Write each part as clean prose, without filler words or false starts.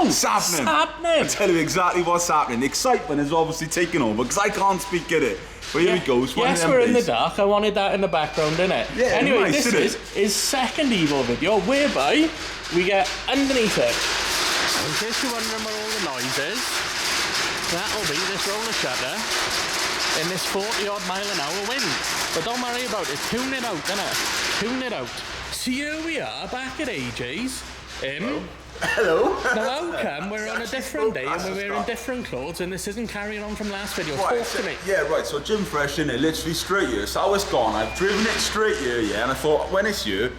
It's happening. It's happening. I'll tell you exactly what's happening. The excitement is obviously taking over because I can't speak at it. But here we go. Yes, we're in the dark. I wanted that in the background, innit? Yeah, anyway, nice, this is his second Evo video whereby we get underneath it. In case you're wondering what all the noise is, that'll be this roller shutter in this 40-odd mile an hour wind. But don't worry about it. Tune it out, innit? Tune it out. So here we are back at AJ's in... Hello. Now how come we're on a different day and we're wearing different clothes and this isn't carrying on from last video? Right, Talk to me. Yeah, right, so Jim Fresh in it, literally straight here. So I was gone, I've driven it straight here, yeah, and I thought, when it's here,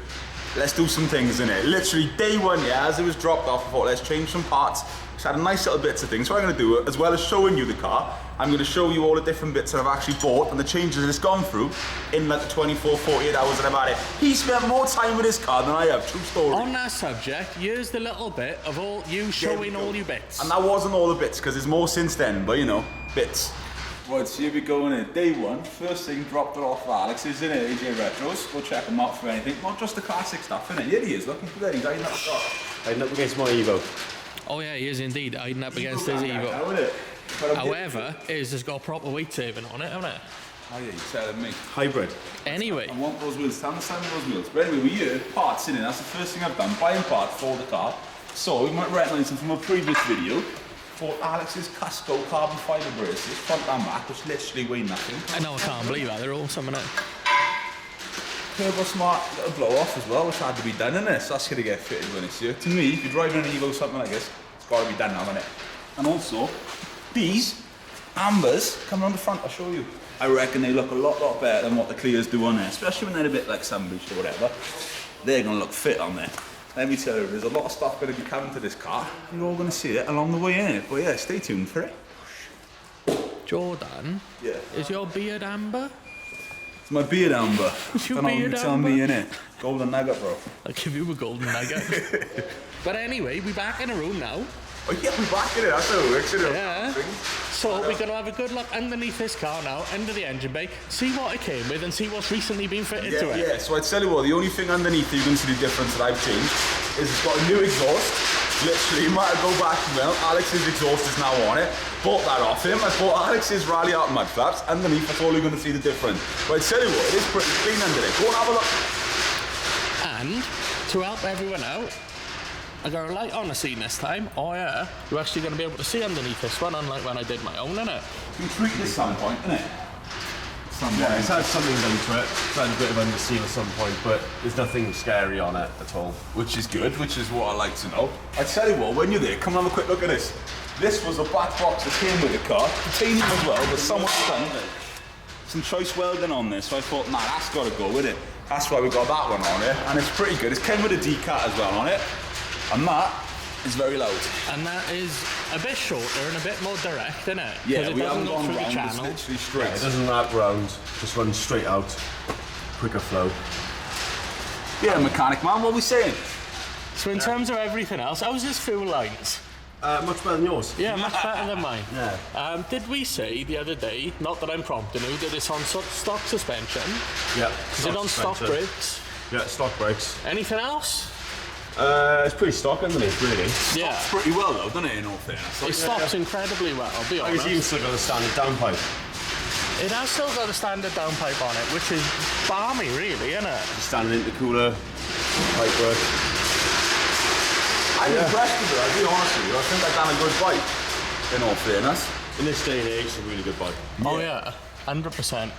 let's do some things in it. Literally day one, yeah, as it was dropped off, I thought, let's change some parts. Just had a nice little bits of things. So I'm going to do it, as well as showing you the car, I'm going to show you all the different bits that I've actually bought and the changes that it's gone through in like the 24, 48 hours that I've had it. He spent more time with his car than I have, true story. On that subject, here's the little bit of all you showing all your bits. And that wasn't all the bits, because there's more since then, but you know, bits. Right, so here we go in it. Day one, first thing, dropped it off for Alex, is in it, AJ Retros. Go check him out for anything, not just the classic stuff, innit? Here he is, looking for that, he's hiding up the car. Hiding up against my Evo. Oh yeah, he is indeed hiding up against his Evo. However, his has got proper weight saving on it, hasn't it? Oh yeah, you're telling me. Hybrid. Anyway. I want those wheels, tell me those wheels. But anyway, we're here, parts in it, that's the first thing I've done, buying parts for the car. So, you might recognise them from a previous video. For Alex's Casco carbon fibre braces, front and back, which literally weigh nothing. I know, I can't believe that, they're awesome, innit? Turbo Smart little blow off as well, which had to be done in this. So that's going to get fitted when it's here. To me, if you're driving an Evo, something like this, it's got to be done now, isn't it? And also, these ambers come around the front, I'll show you. I reckon they look a lot better than what the clears do on there, especially when they're a bit like sunbleached or whatever. They're going to look fit on there. Let me tell you, there's a lot of stuff going to be coming to this car. You're all going to see it along the way in it. But yeah, stay tuned for it. Jordan? Yeah. Is your beard amber? It's my beard amber. Is your Don't know what beard you tell amber? me in it. Golden nugget, bro. I'll give you a golden nugget. But anyway, we're back in a room now. Oh yeah, we're back in it. That's how it works, isn't it? Yeah. So we're going to have a good look underneath this car now, under the engine bay, see what it came with and see what's recently been fitted to it. Yeah, so I tell you what, the only thing underneath you're going to see the difference that I've changed is it's got a new exhaust. Literally, you might have go back and well, Alex's exhaust is now on it. Bought that off him. I bought Alex's Rally Art mud flaps. Underneath, that's all you're going to see the difference. But I tell you what, it is pretty clean under there. Go and have a look. And to help everyone out, I got a light on the scene this time. Oh yeah, you're actually going to be able to see underneath this one, unlike when I did my own, innit? You can treat this some point, innit? Yeah, it's had something done to it. It's had a bit of underseal at some point, but there's nothing scary on it at all. Which is good, which is what I like to know. I tell you what, when you're there, come and have a quick look at this. This was the back box that came with the car. Titanium as well, but somewhat done. Some choice welding on this, so I thought, nah, that's got to go with it. That's why we got that one on it, and it's pretty good. It came with a D-cat as well on it, and that is very loud. And that is a bit shorter and a bit more direct, isn't it? Yeah, it we doesn't haven't go gone through the round, it's channel. literally straight. Yeah, it doesn't wrap round, just runs straight out. Quicker flow. Yeah, mechanic man, what are we saying? So in terms of everything else, how's this fuel lines? Much better than yours. Yeah, much better than mine. Yeah. Did we say the other day, not that I'm prompting you, that it's on stock suspension? Yeah. Is it on stock brakes? Yeah, stock brakes. Anything else? It's pretty stock underneath, really. Yeah. Stops pretty well though, doesn't it, in all fairness? It stops incredibly well, I'll be I honest. was even still got a standard downpipe. It has still got a standard downpipe on it, which is balmy, really, isn't it? Standard intercooler, pipe work. I'm impressed with it, I'll be honest with you. I think I've done a good bike, in all fairness. In this day and age, it's a really good bike. Oh yeah, 100%.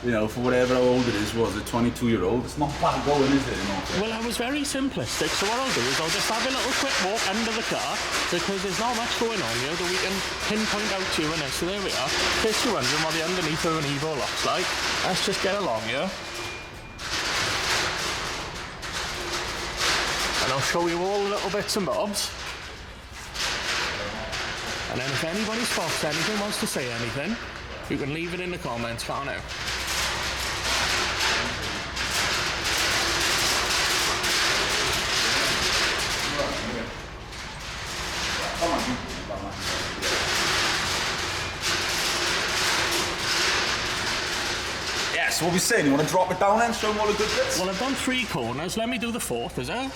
You know, for whatever how old it is, was it 22-year-old? It's not bad going, is it, in all fairness? Well, I was very simplistic, so what I'll do is I'll just have a little quick walk under the car, because there's not much going on here that we can pinpoint out to you in this. So there we are. In case you're wondering what the underneath of an Evo looks like, let's just get along here. And I'll show you all the little bits and bobs. And then if anybody spots anything, wants to say anything, you can leave it in the comments, can't you? Yeah, so what we saying? You want to drop it down then, show them all the good bits? Well, I've done 3 corners. Let me do the 4th, is it?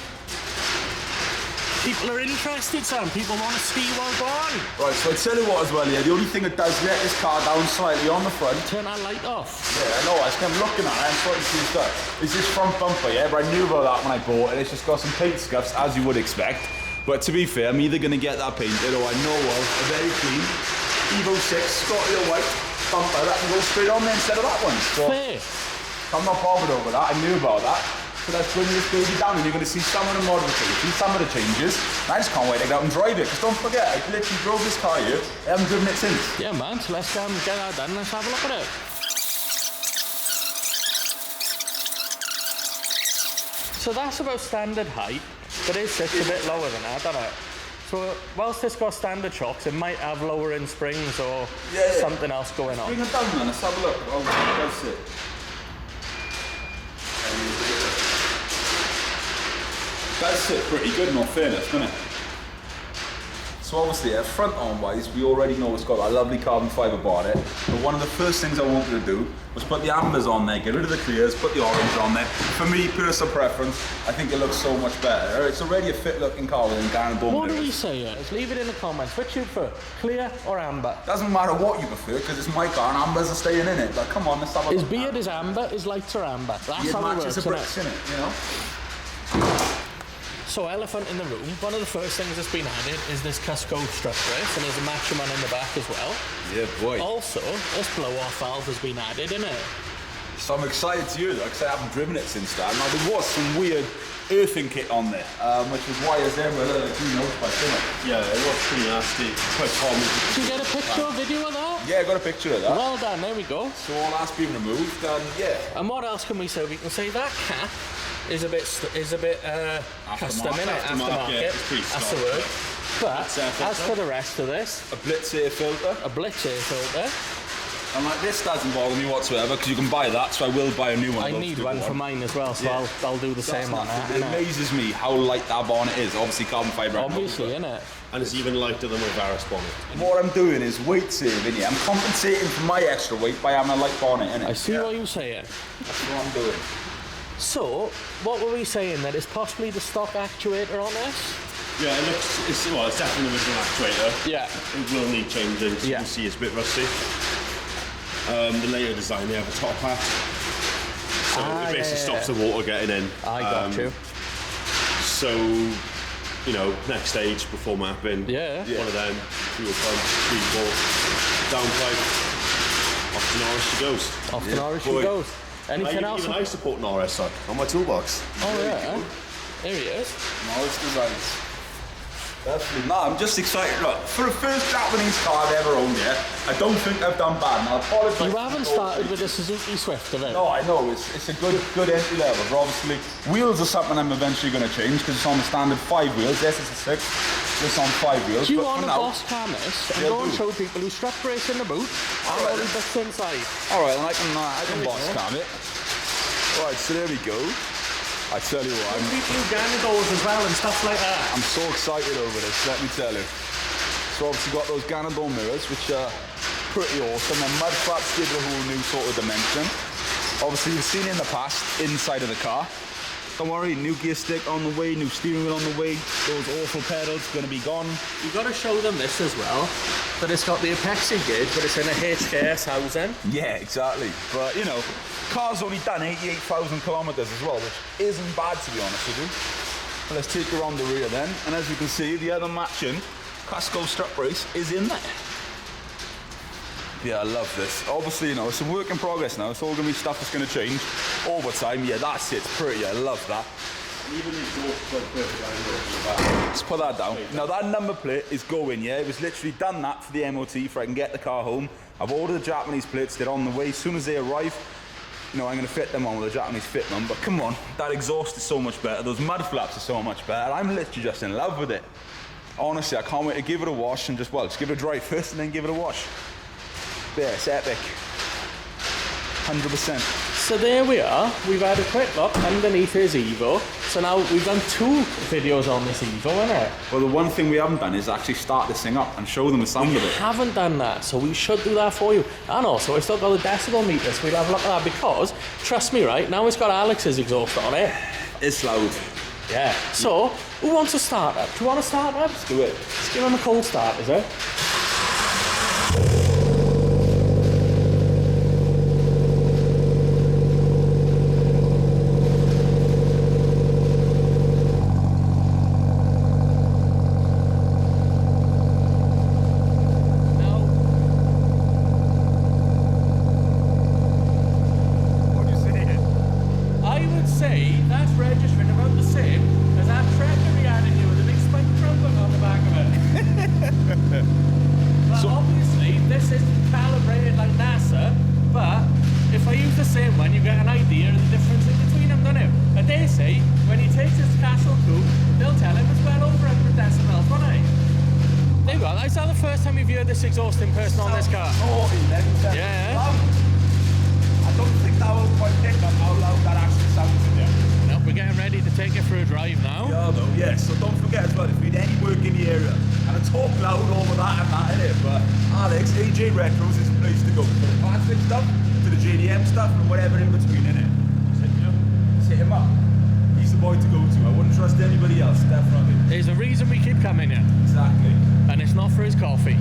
People are interested, Sam. People want to see what's going on. Right, so I tell you what as well, yeah, the only thing that does let this car down slightly on the front. Turn that light off. Yeah, I know, I was kind of looking at it, I'm starting to see stuff. It's this front bumper, yeah, but I knew about that when I bought it. It's just got some paint scuffs, as you would expect. But to be fair, I'm either going to get that painted or I know of a very clean Evo 6 Scotty white bumper that can go straight on there instead of that one. So Fair. I'm not bothered over that, I knew about that. So let's bring this baby down and you're going to see some of the modifications, some of the changes. And I just can't wait to get out and drive it, because don't forget, I literally drove this car here, I haven't driven it since. Yeah, man, so let's get that done. Let's have a look at it. So that's about standard height, but it sits a bit lower than that, doesn't it? So whilst it's got standard shocks, it might have lowering springs or something else going on. Bring it down then, let's have a look. Oh, that's it. Does sit pretty good in all fairness, doesn't it? So obviously, front arm wise, we already know it's got that lovely carbon fibre bonnet. But one of the first things I wanted to do was put the ambers on there, get rid of the clears, put the orange on there. For me, personal preference, I think it looks so much better. It's already a fit looking car with Garand Dome. What do we say here? Just leave it in the comments. Which you prefer, clear or amber? Doesn't matter what you prefer, because it's my car and ambers are staying in it. But come on, let's have a look. His beard is amber, his lights are amber. That's how it works, matches the bricks in it, you know? So elephant in the room, one of the first things that's been added is this Cusco strut brace, and there's a matching one in the back as well. Yeah, boy. Also, this blow-off valve has been added, isn't it? So I'm excited to hear that, because I haven't driven it since that. Now there was some weird earthing kit on there, which was wires there with a clean notified, didn't it? Yeah, it was pretty nasty. Quite common. Did you get a picture or video of that? Yeah, I got a picture of that. Well done, there we go. So all that's been removed, and yeah. And what else can we say? We can say that cap is a bit custom, innit? Aftermarket. It's pretty That's stock, the word. But filter. as for the rest of this, A Blitz air filter. a Blitz air filter. And like this doesn't bother me whatsoever, because you can buy that, so I will buy a new one. I need one for mine as well, so Yeah. I'll do the same on that. It innit? amazes me how light that bonnet is. Obviously carbon fibre. Obviously, innit? And it's even lighter than my Varus bonnet. What I'm doing is weight saving, yeah. I'm compensating for my extra weight by having a light bonnet in it. I see what you're saying. That's what I'm doing. So, what were we saying? That it's possibly the stock actuator on this? Yeah, it's definitely the original actuator. Yeah. It will need changing, so you can see it's a bit rusty. The later design, they have a top hat. So it basically stops the water getting in. I got you. So, you know, next stage before mapping. Yeah. One of them, fuel pump, 3-4, downpipe. Off to Norris she goes. Off to Norris she goes. Anything else? Even I support Norris on my toolbox. Oh yeah. There he is. Nice designs. Definitely. No, I'm just excited. Look, for the first Japanese car I've ever owned, yeah, I don't think I've done bad. Now, I apologise. You haven't started with the Suzuki Swift, have you? No, I know. It's a good entry level. But obviously, wheels are something I'm eventually going to change, because it's on the standard 5 wheels. Yes, it's a 6. It's on 5 wheels. Do you but want for to now, boss cam this and Yeah, go and do. show people who strap brace in the boot and all the bits inside? all right, then I can boss cam it. Right, so there we go. I tell you what, People who Ganadors as well and stuff like that. I'm so excited over this, let me tell you. So obviously got those Ganador mirrors, which are pretty awesome. And mud flaps give it a whole new sort of dimension. Obviously you've seen it in the past, inside of the car. Don't worry, new gear stick on the way, new steering wheel on the way. Those awful pedals gonna be gone. You've got to show them this as well. That it's got the Apex gauge, but it's in a HKS housing. Yeah, exactly. But you know, car's only done 88,000 kilometers as well, which isn't bad to be honest with you. But let's take around the rear then, and as you can see, the other matching Cusco strut brace is in there. Yeah, I love this. Obviously, you know, it's a work in progress now. It's all gonna be stuff that's gonna change over time. Yeah, that's it. It's pretty. I love that. Even the exhaust quite perfect angle in the back. Let's put that down. Now that number plate is going, yeah? It was literally done that for the MOT for I can get the car home. I've ordered the Japanese plates, they're on the way. As soon as they arrive, you know, I'm gonna fit them on with a Japanese fit them. But come on, that exhaust is so much better. Those mud flaps are so much better. I'm literally just in love with it. Honestly, I can't wait to give it a wash and just give it a dry first and then give it a wash. Yeah, it's epic. 100%. So there we are. We've had a quick look underneath his Evo. So now we've done 2 videos on this Evo, innit? Well, the one thing we haven't done is actually start this thing up and show them the sound of it. Haven't done that, so we should do that for you. And also, it's still got the decibel meters. We'll have a look at that because, trust me, right, now it's got Alex's exhaust on it. It's loud. Yeah. So, who wants a start up? Do you want a start up? Let's do it. Let's give him a cold start, is it? This exhausting person on this car. Yeah. I don't think that will quite pick up how loud that actually sounds in there. No, we're getting ready to take it for a drive now. Yeah, though, yes. So don't forget as well, if you need any work in the area, and I talk loud over that and that in it, but Alex, AJ Retros is the place to go. For the classic stuff, to the JDM stuff, and whatever in between, innit? Just hit him up. He's the boy to go to. I wouldn't trust anybody else, definitely. There's a reason we keep coming here. Exactly. And it's not for his coffee.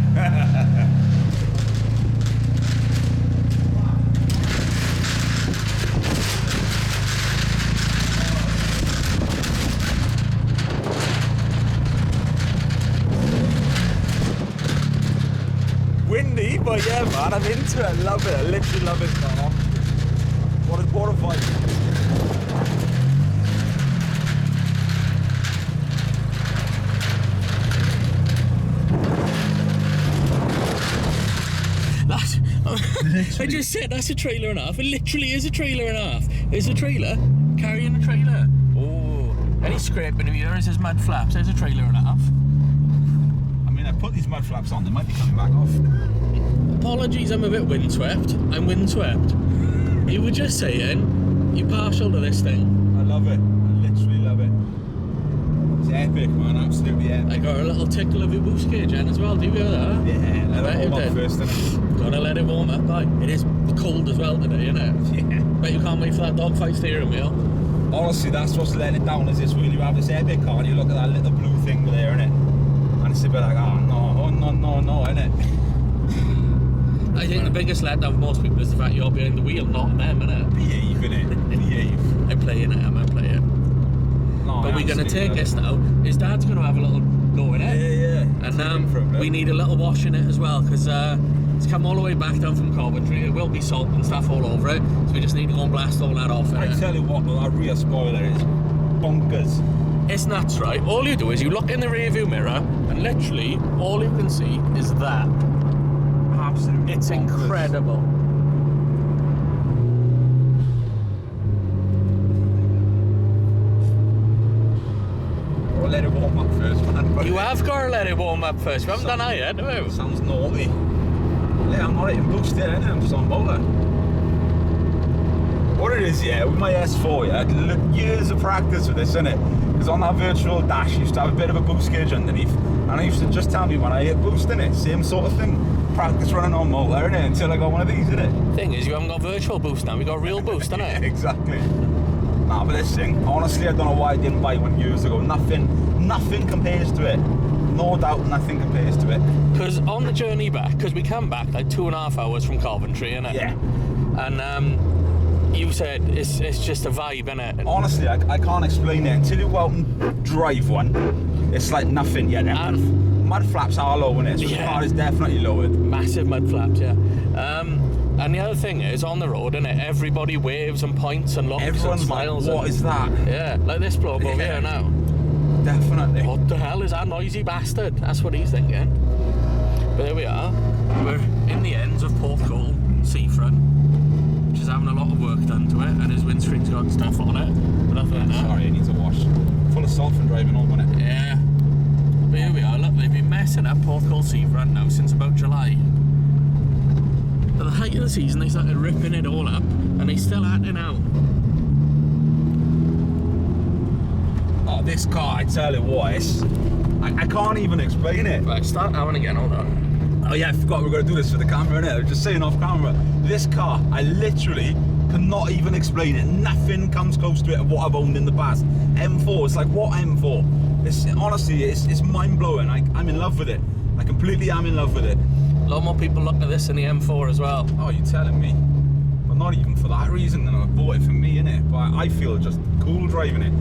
Windy, but yeah, man, I'm into it. I love it. I literally love it, man. What a vibe. I just said that's a trailer and a half. It literally is a trailer and a half. It's a trailer carrying a trailer. Oh, any scraping in here is his mud flaps. There's a trailer and a half. I mean, I put these mud flaps on. They might be coming back off. Apologies, I'm a bit windswept. I'm windswept. You were just saying you're partial to this thing. I love it. I literally love it. It's epic, man. Absolutely epic. I got a little tickle of your boost cage in as well. Do you hear that? Yeah, let it warm up first, innit? Gotta let it warm up, like. It is cold as well today, isn't it? Yeah. Bet you can't wait for that dogfight steering wheel. Honestly, that's what's letting it down, is this wheel. You have this epic car and you look at that little blue thing there, innit? And it's a bit like, oh no, innit? I think the biggest letdown for most people is the fact you're behind the wheel, not them, innit? Behave, innit? Behave. I'm playing it, I'm playing. No, but we're going to take this now. His dad's going to have a little go in it. Yeah. And we need a little wash in it as well, because it's come all the way back down from Coventry. There will be salt and stuff all over it, so we just need to go and blast all that off. I tell you what, that rear spoiler is bonkers. It's nuts, right? All you do is you look in the rear view mirror, and literally all you can see is that. Absolutely. It's bonkers. incredible. I'll let it warm up first, man. You have got to let it warm up first. We haven't done that yet, have we? Sounds naughty. Yeah, I'm not hitting boost there, innit? I'm just on motor. What it is, yeah, with my S4, yeah, I had years of practice with this, innit? Because on that virtual dash, you used to have a bit of a boost gauge underneath, and I used to just tell me when I hit boost, innit? Same sort of thing. Practice running on motor, innit? Until I got one of these, innit? Thing is, you haven't got virtual boost now, we got real boost, innit? Yeah, exactly. Nah, but this thing, honestly, I don't know why I didn't buy one years ago. Nothing compares to it. No doubt, nothing compares to it. Because on the journey back, because we came back like 2.5 hours from Coventry, innit? Yeah. And you said it's just a vibe, innit? Honestly, I can't explain it. Until you go out and drive one, it's like nothing yet. Mud flaps are low, innit? So the car is definitely lowered. Massive mud flaps, yeah. And the other thing is, on the road, innit, everybody waves and points and looks Everyone's and smiles. Like, what is that? Yeah, like this bloke over here now. Definitely. What the hell is that noisy bastard? That's what he's thinking. But there we are. We're in the ends of Porthcawl seafront, which is having a lot of work done to it, and his windscreen's got stuff on it. But other than that, sorry, it needs a wash. Full of salt from driving home, wasn't it? Yeah. But here we are. Look, they've been messing up Porthcawl seafront now since about July. At the height of the season, they started ripping it all up, and they still at it now. Oh, this car, I tell you what, I can't even explain it. Right, start now and again, hold on. Oh yeah, I forgot we were going to do this for the camera, innit? I was just saying off camera. This car, I literally cannot even explain it. Nothing comes close to it of what I've owned in the past. M4, it's like, what M4? It's honestly, it's mind-blowing. I'm in love with it. I completely am in love with it. A lot more people look at this than the M4 as well. Oh, you're telling me? But not even for that reason, then I bought it for me, innit? But I feel just cool driving it.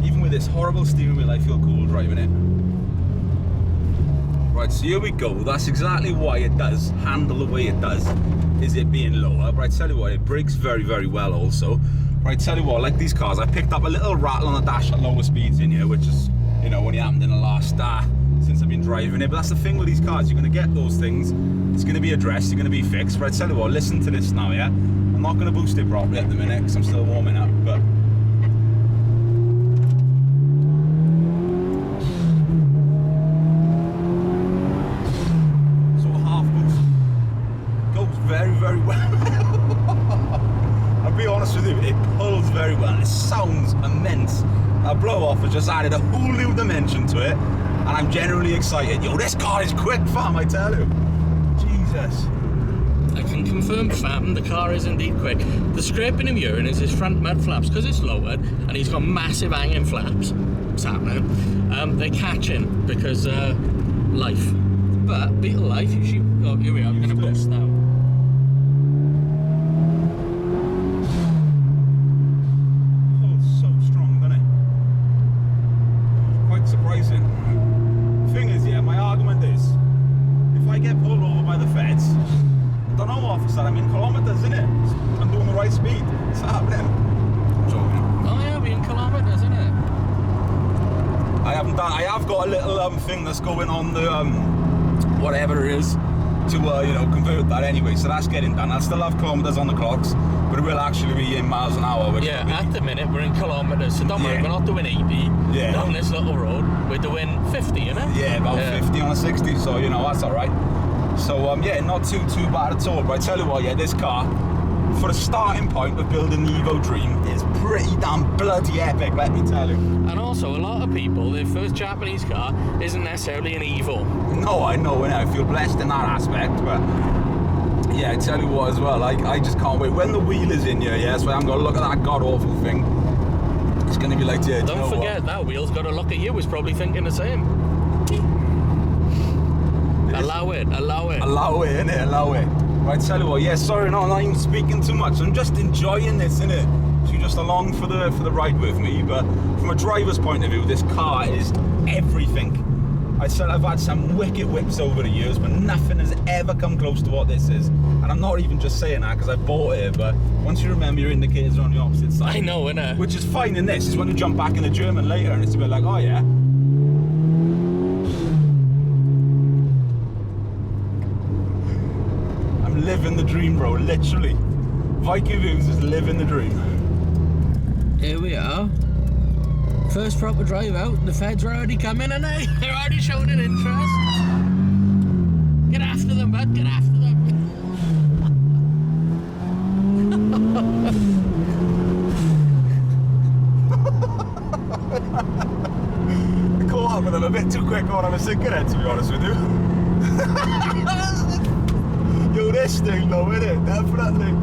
Even with this horrible steering wheel, I feel cool driving it. Right, so here we go. That's exactly why it does handle the way it does, is it being lower. But I tell you what, it brakes very, very well also. But I tell you what, like these cars, I picked up a little rattle on the dash at lower speeds in here, which is, you know, only happened in the last since I've been driving it. But that's the thing with these cars, you're going to get those things, it's going to be addressed, you're going to be fixed. But I tell you what, listen to this now, yeah? I'm not going to boost it properly at the minute because I'm still warming up, but very, very well. I'll be honest with you, it pulls very well. It sounds immense. That blow off has just added a whole new dimension to it, and I'm genuinely excited. Yo, this car is quick, fam, I tell you. Jesus. I can confirm, fam, the car is indeed quick. The scraping and urine is his front mud flaps, because it's lowered and he's got massive hanging flaps. What's happening? They're catching because life. But beetle life, you should. Oh, here we are. I'm going to boost now. Surprising. Thing is, yeah, my argument is, if I get pulled over by the feds, I don't know, officer, I'm in kilometres, innit? I'm doing the right speed. It's happening. I'm joking. Oh yeah, we're in kilometres, innit? I have got a little thing that's going on the whatever it is to you know, convert that anyway, so that's getting done. I'll still have kilometres on the clocks, but it will actually be in miles an hour. Which yeah, at the minute we're in kilometres, so don't worry, we're not doing 80 down this little road. We're doing 50, innit? Yeah, about 50 on a 60, so you know, that's alright. So yeah, not too bad at all. But I tell you what, yeah, this car, for a starting point of building the Evo Dream, is pretty damn bloody epic, let me tell you. And also, a lot of people, their first Japanese car isn't necessarily an Evo. No, I know, and I feel blessed in that aspect, but yeah, I tell you what as well, I just can't wait. When the wheel is in here, yeah, so I'm going to look at that god-awful thing. It's going to be like, yeah, don't forget, that wheel's got to look at you, it's probably thinking the same. Allow it. Allow it, innit? Allow it. Right, tell you what, yeah, sorry, no, I'm not even speaking too much. I'm just enjoying this, innit? So you're just along for the ride with me. But from a driver's point of view, this car is everything. I've had some wicked whips over the years, but nothing has ever come close to what this is. And I'm not even just saying that because I bought it, but once you remember, your indicators are on the opposite side. I know, innit? Which is fine in this. Is when you jump back in the German later, and it's a bit like, oh yeah. I'm living the dream, bro, literally. Viking Views is living the dream. Here we are. First proper drive out, the feds are already coming, and they're already showing an interest. Get after them, bud, get after them. I caught up with them a bit too quick on a cigarette, to be honest with you. Yo, this thing though, innit? Definitely.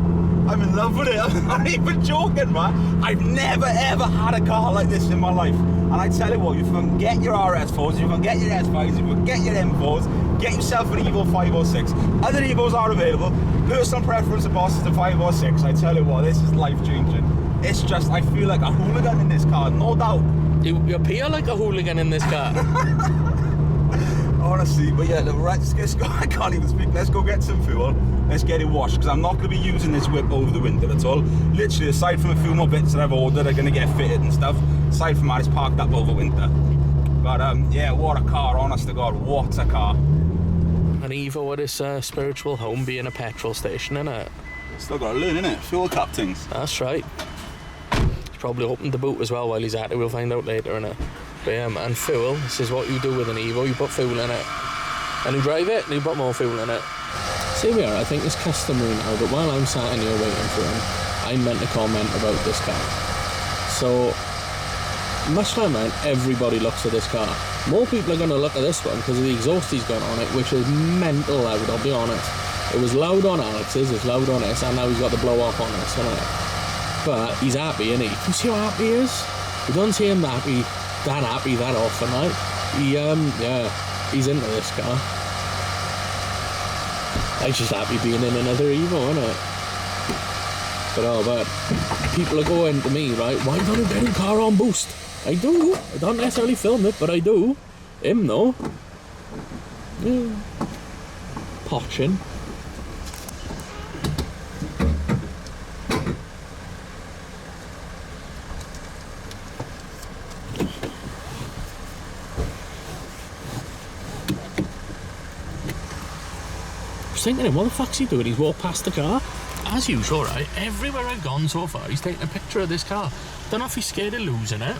I'm in love with it. I'm not even joking, man. I've never ever had a car like this in my life. And I tell you what, you can get your RS4s, you can get your S5s, you can get your M4s, get yourself an Evo 5 or 6. Other Evos are available. Personal preference of boss is the 5 or 6. I tell you what, this is life changing. It's just, I feel like a hooligan in this car, no doubt. You appear like a hooligan in this car. Honestly, but yeah, let's go. I can't even speak. Let's go get some fuel. Let's get it washed, because I'm not going to be using this whip over the winter at all. Literally, aside from a few more bits that I've ordered are going to get fitted and stuff, aside from that, it's parked up over winter. But yeah, what a car, honest to God, what a car. An Evo at its spiritual home being a petrol station, innit? Still got to learn, innit? Fuel cap things. That's right. He's probably opened the boot as well while he's at it, we'll find out later, innit? But yeah, man, fuel, this is what you do with an Evo, you put fuel in it. And you drive it, and you put more fuel in it. So here we are, I think it's customary now, but while I'm sat in here waiting for him, I meant to comment about this car. So, much like mine, everybody looks at this car. More people are going to look at this one because of the exhaust he's got on it, which is mental loud, I'll be honest. It was loud on Alex's, it's loud on this, and now he's got the blow off on this, isn't it? But he's happy, isn't he? Can you see how happy he is? We don't see him that happy that often, right? Yeah, he's into this car. He's just happy being in another Evo, isn't it? But people are going to me, right? Why don't you get your car on boost? I do. I don't necessarily film it, but I do. Him though. Yeah. Potching. I was thinking, what the fuck's he doing? He's walked past the car. As usual, right? Everywhere I've gone so far, he's taking a picture of this car. Don't know if he's scared of losing it.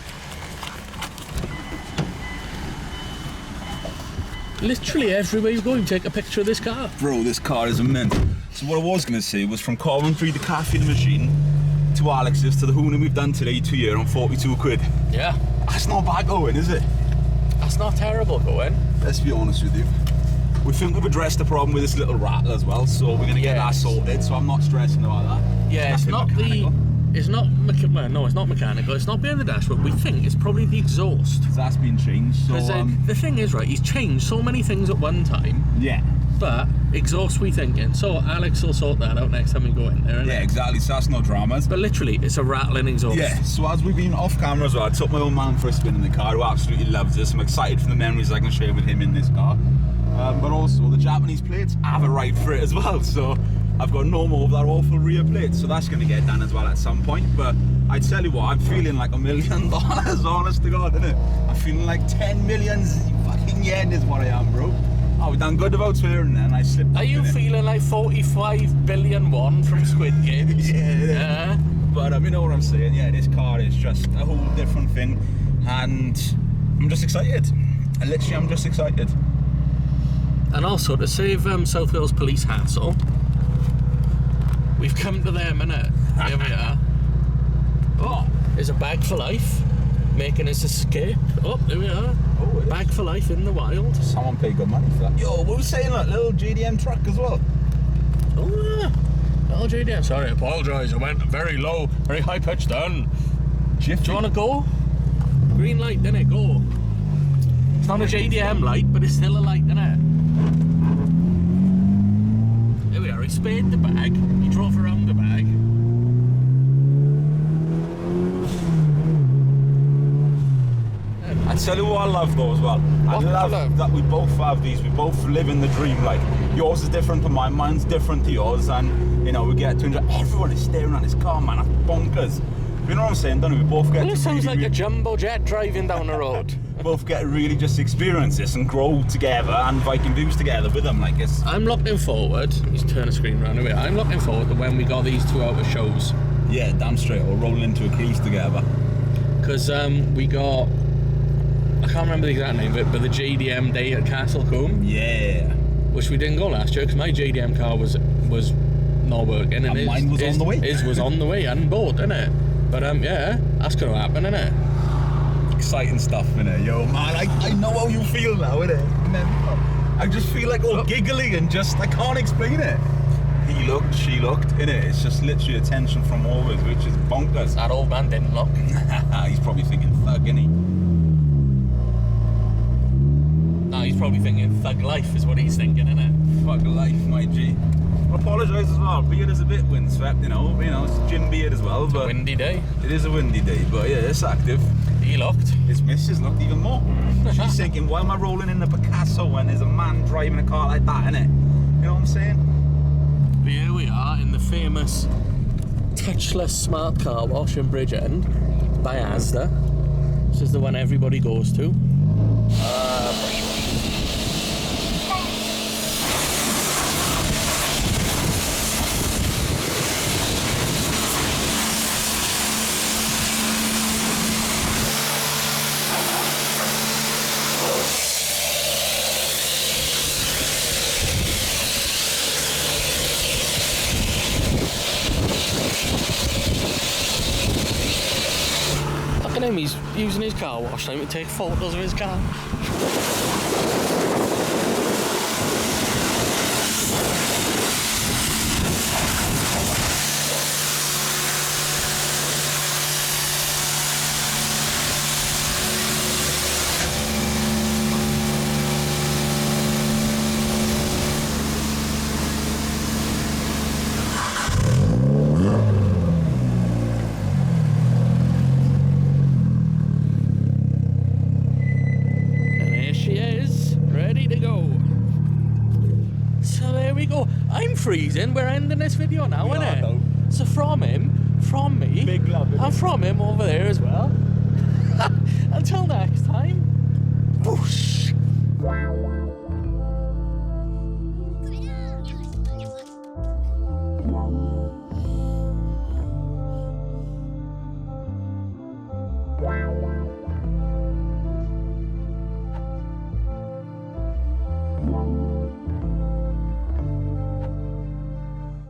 Literally everywhere you go, you take a picture of this car. Bro, this car is immense. So what I was going to say was from Coventry, the Cafe and Machine, to Alex's, to the Hooning we've done today, 2 year on 42 quid. Yeah. That's not bad going, is it? That's not terrible going. Let's be honest with you. We think we've addressed the problem with this little rattle as well, so we're going to get that sorted, so I'm not stressing about that. Yeah, it's not mechanical. It's not mechanical, it's not behind the dashboard. We think it's probably the exhaust. That's been changed, so... the thing is, right, he's changed so many things at one time. Yeah. But exhaust we thinking, so Alex will sort that out next time we go in there, innit? Yeah, exactly, so that's no dramas. But literally, it's a rattling exhaust. Yeah, so as we've been off camera as well, I took my old man for a spin in the car, who absolutely loves this. I'm excited for the memories I can share with him in this car. But also, the Japanese plates have a right for it as well, so I've got no more of that awful rear plate, so that's going to get done as well at some point. But I tell you what, I'm feeling like $1 million, honest to God, innit? I'm feeling like 10 million fucking yen is what I am, bro. Oh, we done good about swearing then, I slipped. Are you feeling like 45 billion won from Squid Games? Yeah. But you know what I'm saying, yeah, this car is just a whole different thing, and I'm just excited. I'm just excited. And also, to save South Wales Police hassle, we've come to them, innit? Here we are. Oh, there's a bag for life, making his escape. Oh, there we are. Oh, bag for life in the wild. Someone paid good money for that. Yo, what was saying, like, little JDM truck as well? Oh, yeah. Little JDM. Sorry, I apologise. I went very low, very high pitched down. Jiffy. Do you want to go? Green light, innit? Go. It's not a JDM light, but it's still a light, innit? There we are. He spared the bag. He drove around the bag. I tell you what I love though as well. I love that we both have these. We both live in the dream. Like yours is different to mine, mine's different to yours, and you know we get to enjoy. Everyone is staring at this car, man. That's bonkers. You know what I'm saying, don't we? We both get. Well, it sounds like a jumbo jet driving down the road. Both get to really just experience this and grow together and Viking views together with them. Like it's. I'm looking forward. Let's turn the screen around here. I'm looking forward to when we got these 2 hour shows. Yeah, damn straight. We'll roll into a case together. Because we got. I can't remember the exact name of it, but the JDM day at Castle Combe. Yeah. Which we didn't go last year because my JDM car was not working, and mine was on the way. His was on the way and bought, innit? But yeah, that's gonna happen, innit? Exciting stuff, innit? Yo, man, I know how you feel now, innit? I just feel like all giggly and just I can't explain it. He looked, she looked, innit? It's just literally attention from all of us, which is bonkers. That old man didn't look. He's probably thinking thug, innit? No, he's probably thinking thug life is what he's thinking, innit? Thug life, my G. I apologise as well. Beard is a bit windswept, you know, it's gin beard as well. It's but a windy day. It is a windy day, but yeah, it's active. He looked. His missus looked even more. She's thinking, why am I rolling in a Picasso when there's a man driving a car like that, innit? You know what I'm saying? But here we are in the famous touchless smart car wash in Bridgend by Asda. This is the one everybody goes to. Look at him, he's using his car wash time to take photos of his car. freezing. We're ending this video now, We are innit? though. So from him, from me, Big love, innit? and from him over there as well.